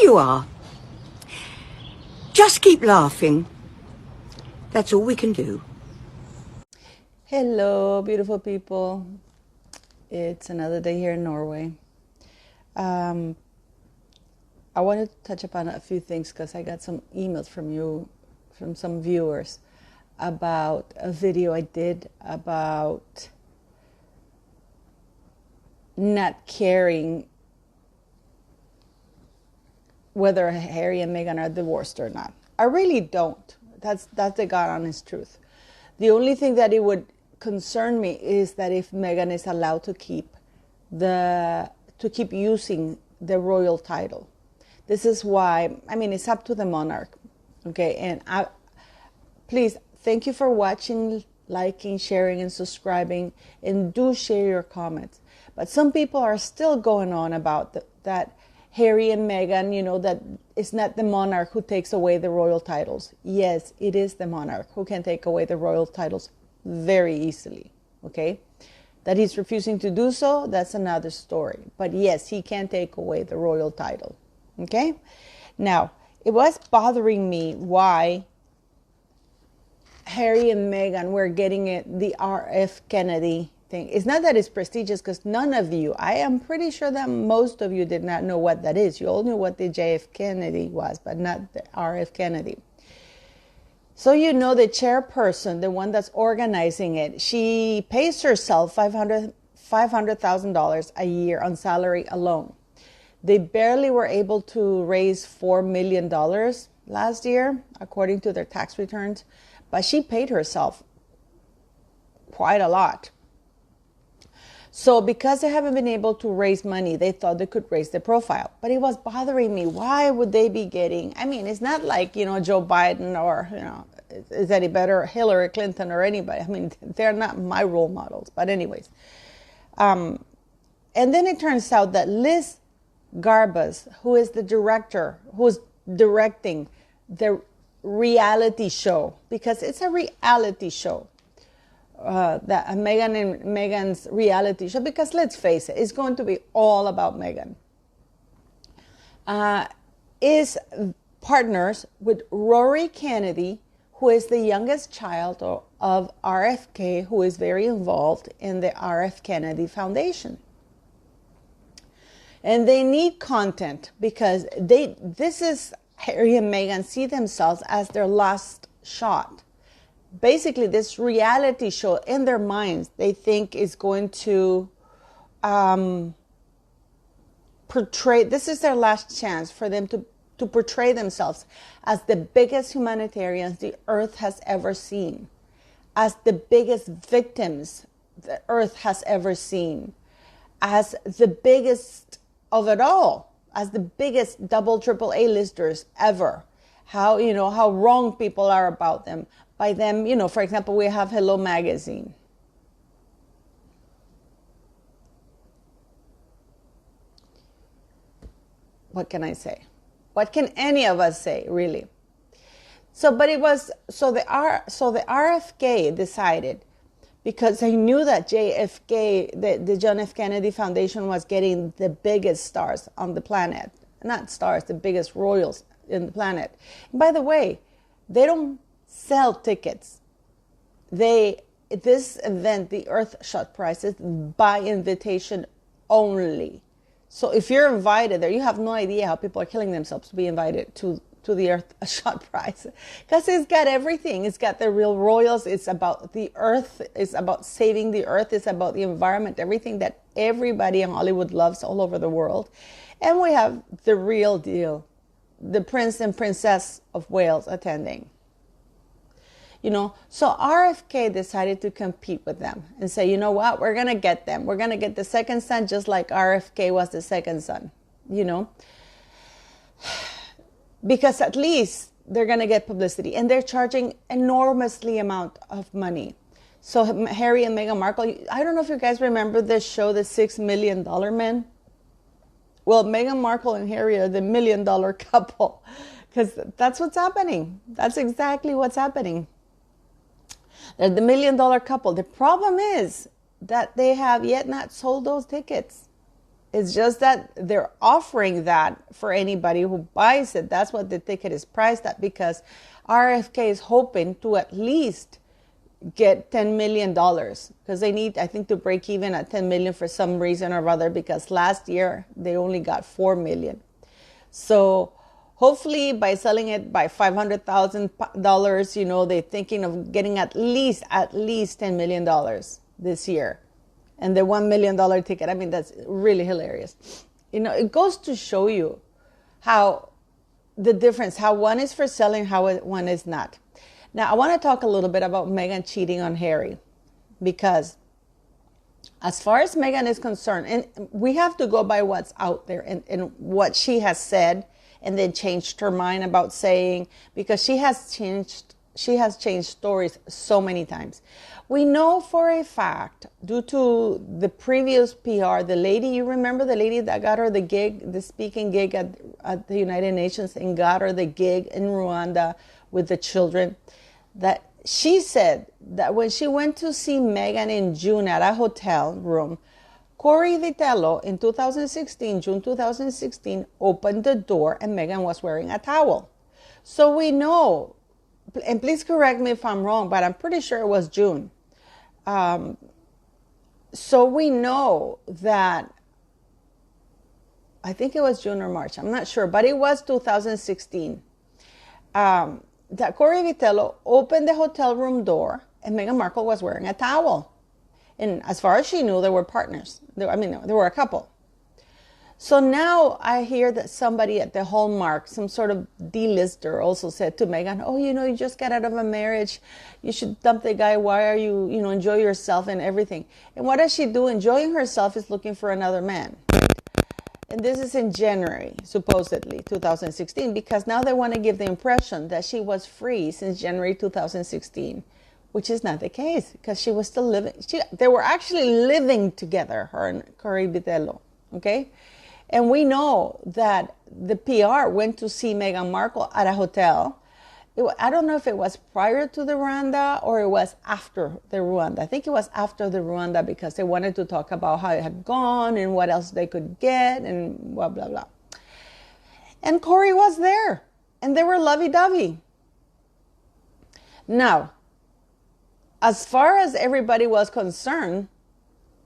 There you are. Just keep laughing. That's all we can do. Hello, beautiful people. It's another day here in Norway. I wanted to touch upon a few things because I got some emails from some viewers, about a video I did about not caring whether Harry and Meghan are divorced or not. I really don't. That's the God honest truth. The only thing that it would concern me is that if Meghan is allowed to keep using the royal title. This is why, it's up to the monarch. Okay, and please, thank you for watching, liking, sharing, and subscribing, and do share your comments. But some people are still going on about that Harry and Meghan, that it's not the monarch who takes away the royal titles. Yes, it is the monarch who can take away the royal titles very easily, okay? That he's refusing to do so, that's another story. But yes, he can take away the royal title, okay? Now, it was bothering me why Harry and Meghan were getting the RF Kennedy thing. It's not that it's prestigious, because none of you, I am pretty sure that most of you did not know what that is. You all knew what the JF Kennedy was, but not the RF Kennedy. So the chairperson, the one that's organizing it, she pays herself $500,000 a year on salary alone. They barely were able to raise $4 million last year, according to their tax returns, but she paid herself quite a lot. So because they haven't been able to raise money, they thought they could raise the profile. But it was bothering me. Why would they be getting, it's not like, Joe Biden or, is any better, Hillary Clinton or anybody. They're not my role models. But anyways. And then it turns out that Liz Garbus, who is the director, who's directing the reality show, because it's a reality show, that Meghan's reality show, because let's face it, it's going to be all about Meghan, is partners with Rory Kennedy, who is the youngest child of RFK, who is very involved in the RF Kennedy Foundation. And they need content because this is Harry and Meghan see themselves as their last shot. Basically, this reality show in their minds, they think is going to portray, this is their last chance for them to portray themselves as the biggest humanitarians the earth has ever seen, as the biggest victims the earth has ever seen, as the biggest of it all, as the biggest double, triple A-listers ever. How wrong people are about them. By them, for example, we have Hello Magazine. What can I say? What can any of us say, really? So the RFK decided, because they knew that JFK, the John F. Kennedy Foundation, was getting the biggest stars on the planet. Not stars, the biggest royals in the planet. And by the way, they don't sell tickets. This event, the Earthshot Prize, is by invitation only. So if you're invited there, you have no idea how people are killing themselves to be invited to the Earthshot Prize, because it's got everything. It's got the real royals. It's about the earth. It's about saving the earth. It's about the environment. Everything that everybody in Hollywood loves all over the world. And we have the real deal, the Prince and Princess of Wales attending. So RFK decided to compete with them and say, you know what, we're going to get them. We're going to get the second son, just like RFK was the second son, because at least they're going to get publicity, and they're charging enormously amount of money. So Harry and Meghan Markle, I don't know if you guys remember this show, The $6 Million Men. Well, Meghan Markle and Harry are the $1 million couple, because that's what's happening. That's exactly what's happening. They're the $1 million couple. The problem is that they have yet not sold those tickets. It's just that they're offering that for anybody who buys it. That's what the ticket is priced at, because RFK is hoping to at least get $10 million, because they need, I think, to break even at 10 million for some reason or other, because last year they only got 4 million. So hopefully by selling it by $500,000, you know, they're thinking of getting at least $10 million this year. And the $1 million ticket, I mean, that's really hilarious. You know, it goes to show you how the difference, how one is for selling, how one is not. Now, I want to talk a little bit about Meghan cheating on Harry, because as far as Meghan is concerned, and we have to go by what's out there and what she has said, and then changed her mind about saying, because she has changed stories so many times. We know for a fact, due to the previous PR, the lady, you remember the lady that got her the gig, the speaking gig at the United Nations, and got her the gig in Rwanda with the children, that she said that when she went to see Meghan in June at a hotel room, Corey Vitello in June 2016, opened the door and Meghan was wearing a towel. So we know, and please correct me if I'm wrong, but I'm pretty sure it was June. So we know that, I think it was June or March, I'm not sure, but it was 2016. That Corey Vitello opened the hotel room door and Meghan Markle was wearing a towel. And as far as she knew, they were partners. They were a couple. So now I hear that somebody at the Hallmark, some sort of D-lister, also said to Meghan, oh, you know, you just got out of a marriage. You should dump the guy. Why are you, enjoy yourself and everything. And what does she do? Enjoying herself is looking for another man. And this is in January, supposedly, 2016, because now they want to give the impression that she was free since January 2016, which is not the case, because she was still living. They were actually living together, her and Corey Vitello, okay? And we know that the PR went to see Meghan Markle at a hotel. I don't know if it was prior to the Rwanda or it was after the Rwanda. I think it was after the Rwanda, because they wanted to talk about how it had gone and what else they could get and blah, blah, blah. And Corey was there and they were lovey-dovey. Now, as far as everybody was concerned,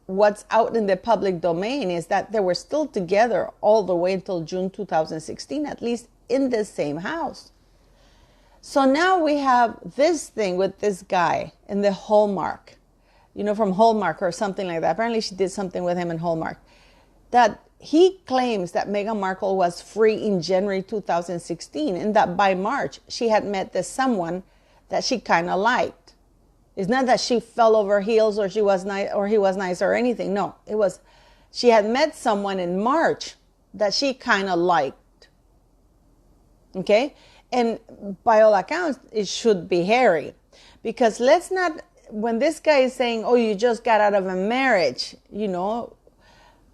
what's out in the public domain is that they were still together all the way until June 2016, at least in the same house. So now we have this thing with this guy in the Hallmark, from Hallmark or something like that. Apparently she did something with him in Hallmark, that he claims that Meghan Markle was free in January 2016 and that by March she had met this someone that she kind of liked. It's not that she fell over heels or she was nice or he was nice or anything. No, it was she had met someone in March that she kind of liked. Okay? And by all accounts, it should be Harry. Because let's not, when this guy is saying, oh, you just got out of a marriage,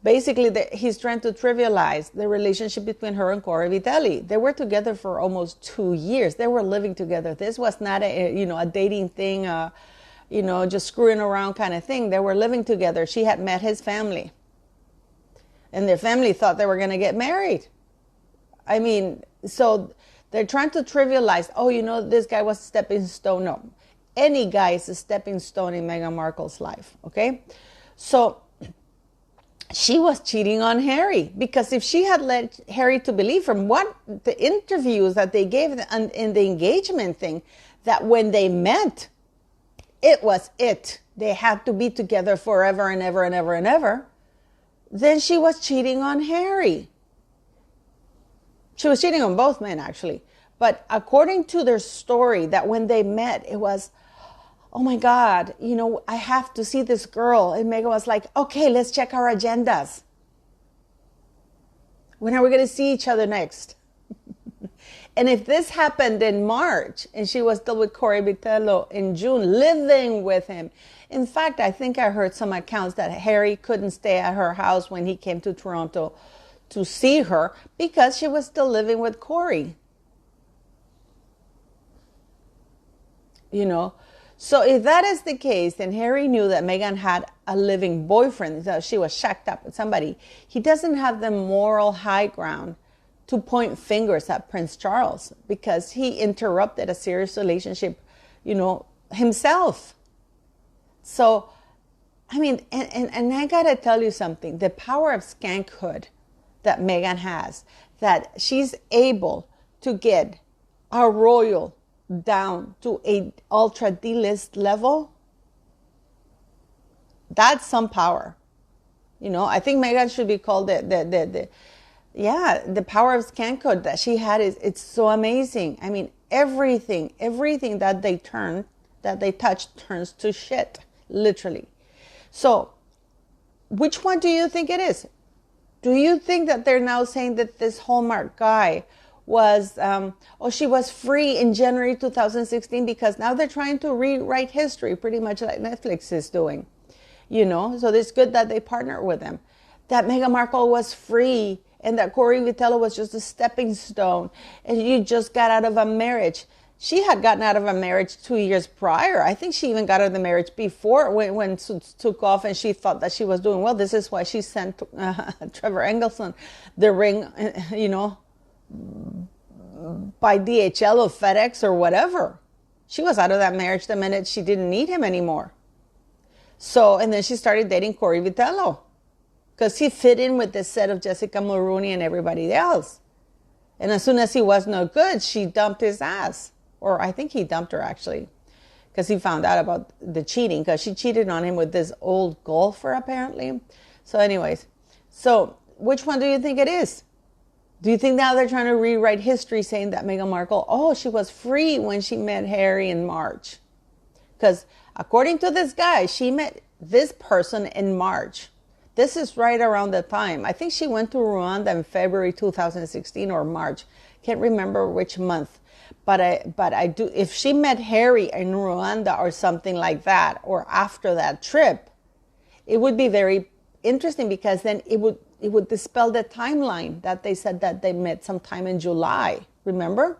basically he's trying to trivialize the relationship between her and Corey Vitelli. They were together for almost 2 years. They were living together. This was not a dating thing, just screwing around kind of thing. They were living together. She had met his family. And their family thought they were going to get married. I mean, so they're trying to trivialize, this guy was a stepping stone. No, any guy is a stepping stone in Meghan Markle's life, okay? So she was cheating on Harry, because if she had led Harry to believe from what the interviews that they gave in the engagement thing, that when they met, it was it. They had to be together forever and ever and ever and ever. Then she was cheating on Harry. She was cheating on both men, actually. But according to their story, that when they met, it was, oh my God, I have to see this girl. And Meghan was like, okay, let's check our agendas. When are we going to see each other next? And if this happened in March and she was still with Corey Vitello in June, living with him. In fact, I think I heard some accounts that Harry couldn't stay at her house when he came to Toronto to see her because she was still living with Corey. So if that is the case, then Harry knew that Meghan had a living boyfriend, that she was shacked up with somebody. He doesn't have the moral high ground to point fingers at Prince Charles because he interrupted a serious relationship, himself. So, I mean, and I gotta tell you something, the power of skankhood that Meghan has, that she's able to get a royal down to a ultra D-list level, that's some power. I think Meghan should be called the power of skankhood that she had it's so amazing. I mean, everything that they touch turns to shit, literally. So, which one do you think it is? Do you think that they're now saying that this Hallmark guy was, she was free in January 2016 because now they're trying to rewrite history, pretty much like Netflix is doing, So it's good that they partnered with them. That Meghan Markle was free and that Corey Vitello was just a stepping stone and you just got out of a marriage. She had gotten out of a marriage 2 years prior. I think she even got out of the marriage before when Suits took off and she thought that she was doing well. This is why she sent Trevor Engelson the ring, by DHL or FedEx or whatever. She was out of that marriage the minute she didn't need him anymore. So, and then she started dating Corey Vitello because he fit in with the set of Jessica Mulroney and everybody else. And as soon as he was no good, she dumped his ass. Or I think he dumped her, actually, because he found out about the cheating, because she cheated on him with this old golfer, apparently. So anyways, which one do you think it is? Do you think now they're trying to rewrite history saying that Meghan Markle, she was free when she met Harry in March? Because according to this guy, she met this person in March. This is right around the time. I think she went to Rwanda in February 2016 or March. Can't remember which month. But I do. If she met Harry in Rwanda or something like that, or after that trip, it would be very interesting because then it would dispel the timeline that they said that they met sometime in July. Remember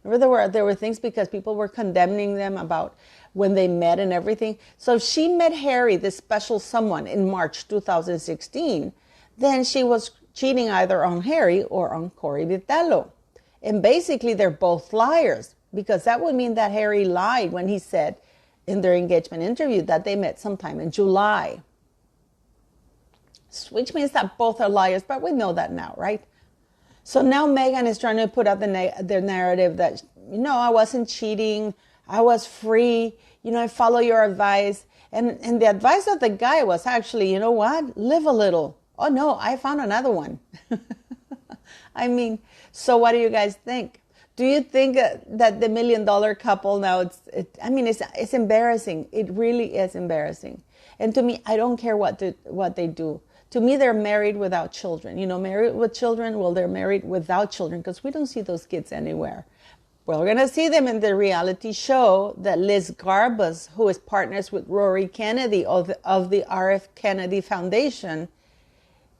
there were things because people were condemning them about when they met and everything. So if she met Harry, this special someone, in March 2016, then she was cheating either on Harry or on Corey Vitello. And basically, they're both liars because that would mean that Harry lied when he said in their engagement interview that they met sometime in July. Which means that both are liars, but we know that now, right? So now Meghan is trying to put out the narrative that, I wasn't cheating, I was free, I follow your advice. And the advice of the guy was actually, live a little. Oh no, I found another one. I mean, so what do you guys think? Do you think that the $1 million couple now, it's embarrassing. It really is embarrassing. And to me, I don't care what they do. To me, they're married without children. Married with children, well, they're married without children because we don't see those kids anywhere. Well, we're going to see them in the reality show that Liz Garbus, who is partners with Rory Kennedy of the RF Kennedy Foundation,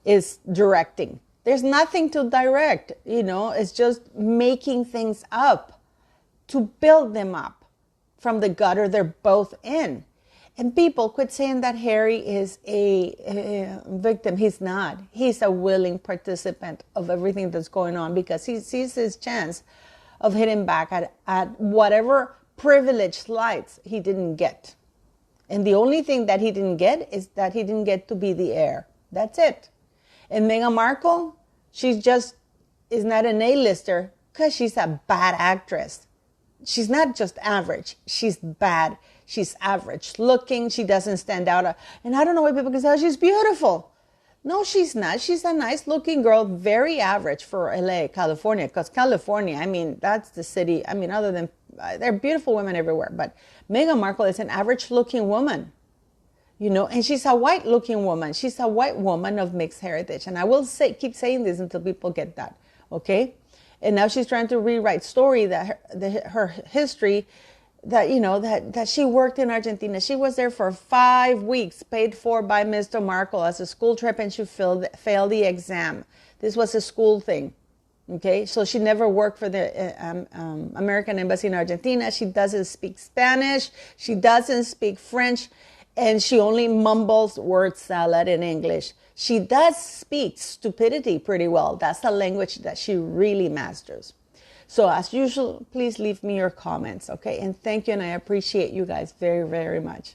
is directing. There's nothing to direct, it's just making things up to build them up from the gutter they're both in. And people quit saying that Harry is a victim. He's not. He's a willing participant of everything that's going on because he sees his chance of hitting back at whatever privileged slights he didn't get. And the only thing that he didn't get is that he didn't get to be the heir. That's it. And Meghan Markle, she is not an A-lister because she's a bad actress. She's not just average. She's bad. She's average looking. She doesn't stand out. And I don't know why people can say, she's beautiful. No, she's not. She's a nice looking girl, very average for LA, California. Because California, that's the city. Other than, there are beautiful women everywhere. But Meghan Markle is an average looking woman. And she's a white looking woman. She's a white woman of mixed heritage. And I will keep saying this until people get that. Okay? And now she's trying to rewrite story that her history, that she worked in Argentina. She was there for 5 weeks, paid for by Mr. Markle as a school trip, and she failed the exam. This was a school thing. Okay, so she never worked for the American Embassy in Argentina. She doesn't speak Spanish. She doesn't speak French. And she only mumbles word salad in English. She does speak stupidity pretty well. That's the language that she really masters. So as usual, please leave me your comments, okay? And thank you, and I appreciate you guys very, very much.